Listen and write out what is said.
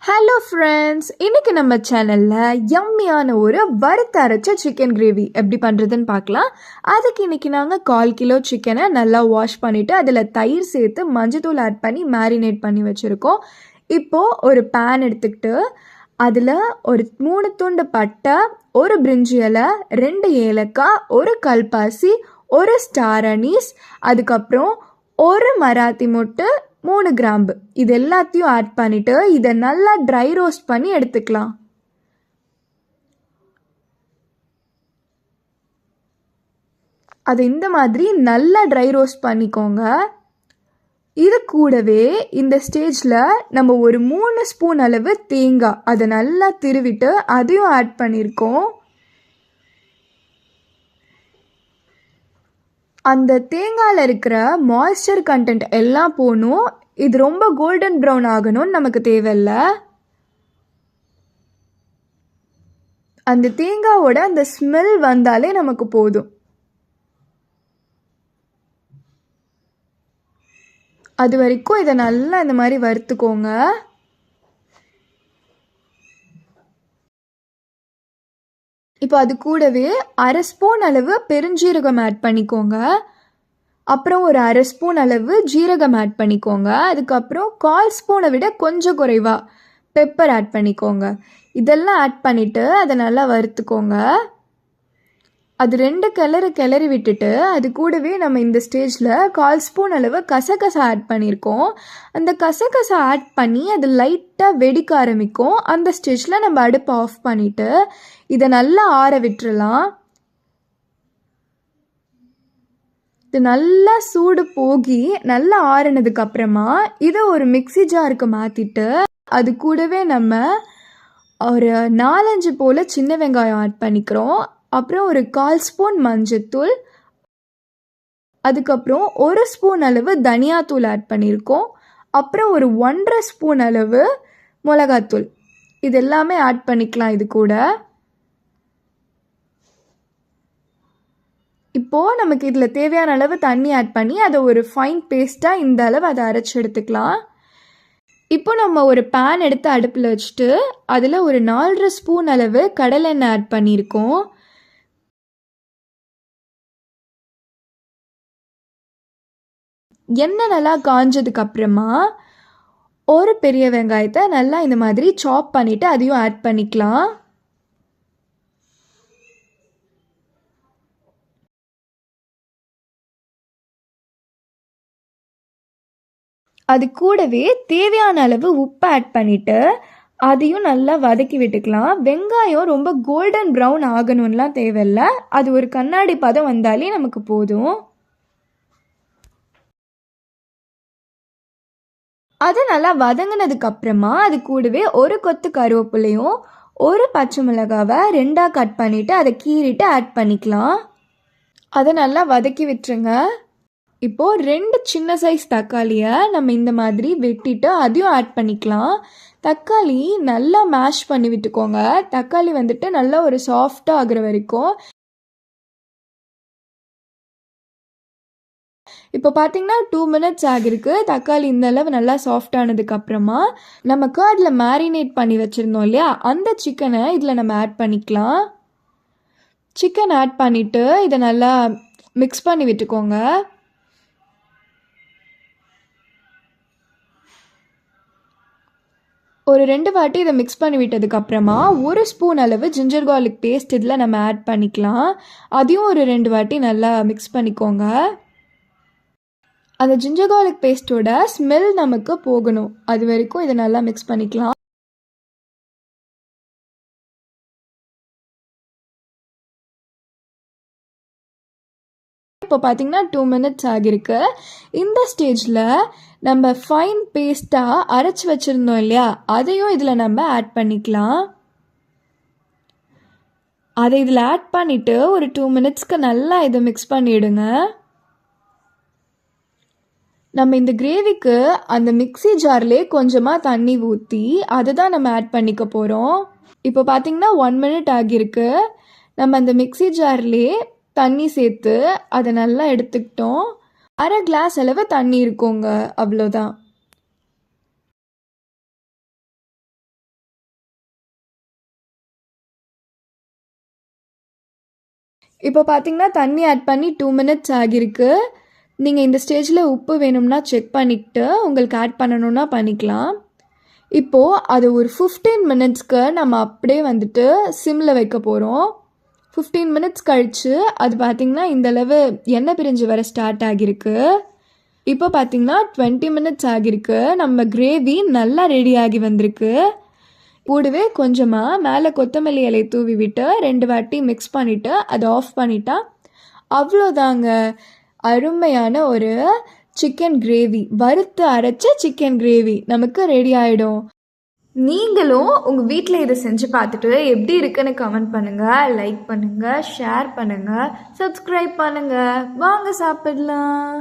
Hello friends, இன்றைக்கி நம்ம சேனலில் யம்மியான ஒரு வறுத்த அரைச்ச சிக்கன் கிரேவி எப்படி பண்ணுறதுன்னு பார்க்கலாம். அதுக்கு இன்றைக்கி நாங்கள் 1/4 கிலோ சிக்கனை நல்லா வாஷ் பண்ணிவிட்டு அதில் தயிர் சேர்த்து மஞ்சத்தூள் ஆட் பண்ணி மேரினேட் பண்ணி வச்சுருக்கோம். இப்போது ஒரு பேன் எடுத்துக்கிட்டு அதில் ஒரு 3 துண்டு பட்டை, ஒரு பிரிஞ்சி இலை, 2 ஏலக்காய், ஒரு கல்பாசி, ஒரு ஸ்டார் அனீஸ், அதுக்கப்புறம் ஒரு மராத்தி மொட்டு, 3 கிராம்பு இது எல்லாத்தையும் ஆட் பண்ணிவிட்டு இதை நல்லா ட்ரை ரோஸ்ட் பண்ணி எடுத்துக்கலாம். அதை இந்த மாதிரி நல்லா ட்ரை ரோஸ்ட் பண்ணிக்கோங்க. இது கூடவே இந்த ஸ்டேஜில் நம்ம ஒரு 3 ஸ்பூன் அளவு தேங்காய் அதை நல்லா திருவிட்டு அதையும் ஆட் பண்ணியிருக்கோம். அந்த தேங்காயில் இருக்கிற மாய்ஸ்சர் கண்டென்ட் எல்லாம் போகணும். இது ரொம்ப கோல்டன் ப்ரௌன் ஆகணும்னு நமக்கு தேவையில்லை. அந்த தேங்காவோட அந்த ஸ்மெல் வந்தாலே நமக்கு போதும். அது வரைக்கும் இதை நல்லா இந்த மாதிரி வறுத்துக்கோங்க. இப்போ அது கூடவே 1/2 ஸ்பூன் அளவு பெருஞ்சீரகம் ஆட் பண்ணிக்கோங்க. அப்புறம் ஒரு 1/2 ஸ்பூன் அளவு ஜீரகம் ஆட் பண்ணிக்கோங்க. அதுக்கப்புறம் 1/4 ஸ்பூனை விட கொஞ்சம் குறைவாக பெப்பர் ஆட் பண்ணிக்கோங்க. இதெல்லாம் ஆட் பண்ணிவிட்டு அதை நல்லா வறுத்துக்கோங்க. அது 2 கிளறி விட்டுட்டு அது கூடவே நம்ம இந்த ஸ்டேஜில் 1/4 ஸ்பூன் அளவு கசகசா ஆட் பண்ணியிருக்கோம். அந்த கசகசா ஆட் பண்ணி அது லைட்டாக வெடிக்க ஆரம்பிக்கும். அந்த ஸ்டேஜில் நம்ம அடுப்பை ஆஃப் பண்ணிவிட்டு இதை நல்லா ஆற விட்டுறலாம். இது நல்லா சூடு போகி நல்லா ஆறினதுக்கு அப்புறமா இதை ஒரு மிக்ஸி ஜாருக்கு மாற்றிட்டு அது கூடவே நம்ம ஒரு 4-5 போல் சின்ன வெங்காயம் ஆட் பண்ணிக்கிறோம். அப்புறம் ஒரு 1/4 ஸ்பூன் மஞ்சத்தூள், அதுக்கப்புறம் 1 ஸ்பூன் அளவு தனியாத்தூள் ஆட் பண்ணியிருக்கோம். அப்புறம் ஒரு 1.5 ஸ்பூன் அளவு மிளகாத்தூள் இது எல்லாமே ஆட் பண்ணிக்கலாம். இது கூட இப்போது நமக்கு இதில் தேவையான அளவு தண்ணி ஆட் பண்ணி அதை ஒரு ஃபைன் பேஸ்ட்டாக இந்த அளவு அதை அரைச்சி எடுத்துக்கலாம். இப்போ நம்ம ஒரு பேன் எடுத்து அடுப்பில் வச்சுட்டு அதில் ஒரு 4.5 ஸ்பூன் அளவு கடலெண்ணெய் ஆட் பண்ணியிருக்கோம். எண்ணெய் நல்லா காஞ்சதுக்கு அப்புறமா ஒரு பெரிய வெங்காயத்தை நல்லா இந்த மாதிரி சாப் பண்ணிவிட்டு அதையும் ஆட் பண்ணிக்கலாம். அது கூடவே தேவையான அளவு உப்பு ஆட் பண்ணிவிட்டு அதையும் நல்லா வதக்கி விட்டுக்கலாம். வெங்காயம் ரொம்ப கோல்டன் ப்ரௌன் ஆகணும்லாம் தேவையில்லை. அது ஒரு கண்ணாடி பதம் வந்தாலே நமக்கு போதும். அது நல்லா வதங்கினதுக்கு அப்புறமா அது கூடவே ஒரு கொத்து கருவேப்பிலையும் ஒரு பச்சை மிளகாவை 2ஆக கட் பண்ணிவிட்டு அதை கீறிட்டு ஆட் பண்ணிக்கலாம். அதை நல்லா வதக்கி விட்டுருங்க. இப்போது 2 சின்ன சைஸ் தக்காளியை நம்ம இந்த மாதிரி வெட்டிட்டு அதையும் ஆட் பண்ணிக்கலாம். தக்காளி நல்லா மேஷ் பண்ணி விட்டுக்கோங்க. தக்காளி வந்துட்டு நல்லா ஒரு சாஃப்டாக ஆகிற வரைக்கும். இப்போ பார்த்தீங்கன்னா 2 மினிட்ஸ் ஆகிருக்கு. தக்காளி இந்த அளவு நல்லா சாஃப்ட் ஆனதுக்கப்புறமா நமக்கு அதில் மேரினேட் பண்ணி வச்சுருந்தோம் இல்லையா, அந்த சிக்கனை இதில் நம்ம ஆட் பண்ணிக்கலாம். சிக்கன் ஆட் பண்ணிவிட்டு இதை நல்லா மிக்ஸ் பண்ணி விட்டுக்கோங்க. ஒரு 2 வாட்டி இதை மிக்ஸ் பண்ணி விட்டதுக்கப்புறமா 1 ஸ்பூன் அளவு ஜிஞ்சர் கார்லிக் பேஸ்ட் இதில் நம்ம ஆட் பண்ணிக்கலாம். அதையும் ஒரு 2 வாட்டி நல்லா மிக்ஸ் பண்ணிக்கோங்க. அந்த ஜிஞ்சர் கார்லிக் பேஸ்ட்டோட ஸ்மெல் நமக்கு போகணும். அது வரைக்கும் இதை நல்லா மிக்ஸ் பண்ணிக்கலாம். இப்போ பார்த்தீங்கன்னா 2 மினிட்ஸ் ஆகிருக்கு. இந்த ஸ்டேஜில் நம்ம ஃபைன் பேஸ்ட்டாக அரைச்சி வச்சுருந்தோம் இல்லையா, அதையும் இதில் நம்ம ஆட் பண்ணிக்கலாம். அதை இதில் ஆட் பண்ணிவிட்டு ஒரு 2 மினிட்ஸ்க்கு நல்லா இதை மிக்ஸ் பண்ணிவிடுங்க. நம்ம இந்த கிரேவிக்கு அந்த மிக்ஸி ஜார்லேயே கொஞ்சமாக தண்ணி ஊற்றி அதை தான் நம்ம ஆட் பண்ணிக்க போகிறோம். இப்போ பார்த்தீங்கன்னா 1 மினிட் ஆகியிருக்கு. நம்ம அந்த மிக்ஸி ஜார்லேயே தண்ணி சேர்த்து அதை நல்லா எடுத்துக்கிட்டோம். 1/2 கிளாஸ் அளவு தண்ணி இருக்குங்க, அவ்வளோதான். இப்போ பார்த்தீங்கன்னா தண்ணி ஆட் பண்ணி 2 மினிட்ஸ் ஆகியிருக்கு. நீங்கள் இந்த ஸ்டேஜில் உப்பு வேணும்னா செக் பண்ணிக்கிட்டு உங்களுக்கு ஆட் பண்ணணுன்னா பண்ணிக்கலாம். இப்போது அது ஒரு 15 மினிட்ஸ்க்கு நம்ம அப்படியே வந்துட்டு சிம்மில் வைக்க போகிறோம். 15 மினிட்ஸ் கழித்து அது பார்த்திங்கன்னா இந்தளவு எண்ணெய் பிரிஞ்சு வர ஸ்டார்ட் ஆகியிருக்கு. இப்போ பார்த்திங்கன்னா 20 மினிட்ஸ் ஆகியிருக்கு. நம்ம கிரேவி நல்லா ரெடி ஆகி வந்திருக்கு. கூடவே கொஞ்சமாக மேலே கொத்தமல்லி இலை தூவி விட்டு 2 வாட்டி மிக்ஸ் பண்ணிவிட்டு அதை ஆஃப் பண்ணிட்டா அவ்வளோதாங்க. அருமையான ஒரு சிக்கன் கிரேவி, வறுத்து அரைச்ச சிக்கன் கிரேவி நமக்கு ரெடி ஆகிடும். நீங்களும் உங்கள் வீட்டில் இதை செஞ்சு பார்த்துட்டு எப்படி இருக்குன்னு கமெண்ட் பண்ணுங்கள், லைக் பண்ணுங்கள், ஷேர் பண்ணுங்கள், சப்ஸ்கிரைப் பண்ணுங்கள். வாங்க சாப்பிடலாம்.